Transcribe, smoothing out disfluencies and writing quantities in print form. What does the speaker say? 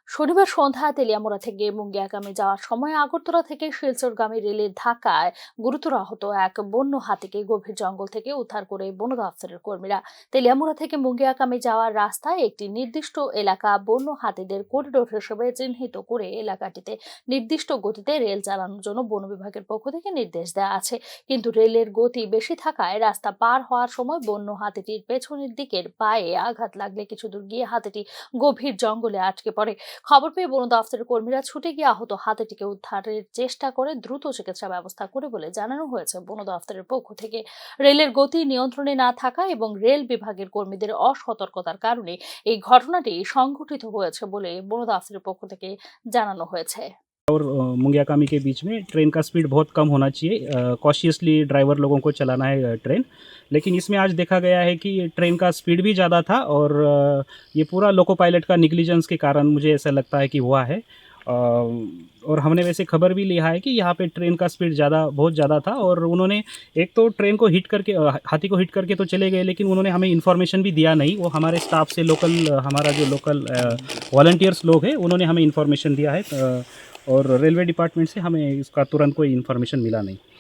শনিবার সন্ধ্যায় তেলিয়ামুড়া থেকে মুঙ্গিয়াগামী যাওয়ার সময় আগরতলা থেকে শিলচরগামী রেলের ধাক্কায় গুরুতর আহত এক বন্য হাতিকে গভীর জঙ্গল থেকে উদ্ধার করে বন দপ্তরের কর্মীরা। তেলিয়ামুড়া থেকে মুঙ্গিয়াগামী যাওয়ার রাস্তায় একটি নির্দিষ্ট এলাকা বন্য হাতিদের করিডোর হিসেবে চিহ্নিত করে এলাকাটিতে নির্দিষ্ট গতিতে রেল চালানোর জন্য বন বিভাগের পক্ষ থেকে নির্দেশ দেওয়া আছে। কিন্তু রেলের গতি বেশি থাকায় রাস্তা পার হওয়ার সময় বন্য হাতিটির পেছনের দিকের পায়ে আঘাত লাগলে কিছু দূর গিয়ে হাতিটি গভীর জঙ্গলে আটকে পড়ে। খবর পেয়ে বন দফতরের কর্মীরা ছুটে গিয়ে আহত হাতিটিকে উদ্ধারের চেষ্টা করে দ্রুত চিকিৎসা ব্যবস্থা করে বলে জানানো হয়েছে বন দফতরের পক্ষ থেকে। রেলের গতি নিয়ন্ত্রণে না থাকা এবং রেল বিভাগের কর্মীদের অসতর্কতার কারণে এই ঘটনাটি সংঘটিত হয়েছে বলে বন দফতরের পক্ষ থেকে জানানো হয়েছে। मुंगियाकामी के बीच में ट्रेन का स्पीड बहुत कम होना चाहिए। कॉशियसली ड्राइवर लोगों को चलाना है ट्रेन। लेकिन इसमें आज देखा गया है कि ट्रेन का स्पीड भी ज़्यादा था और ये पूरा लोको पायलट का निग्लिजेंस के कारण मुझे ऐसा लगता है कि हुआ है। और हमने वैसे खबर भी लिया है कि यहाँ पे ट्रेन का स्पीड बहुत ज़्यादा था और उन्होंने एक तो ट्रेन को हिट करके हाथी को हिट करके तो चले गए, लेकिन उन्होंने हमें इन्फॉर्मेशन भी दिया नहीं। वो हमारे स्टाफ से हमारा जो लोकल वॉलंटियर्स लोग हैं उन्होंने हमें इन्फॉर्मेशन दिया है और रेलवे डिपार्टमेंट से हमें इसका तुरंत कोई इन्फॉर्मेशन मिला नहीं।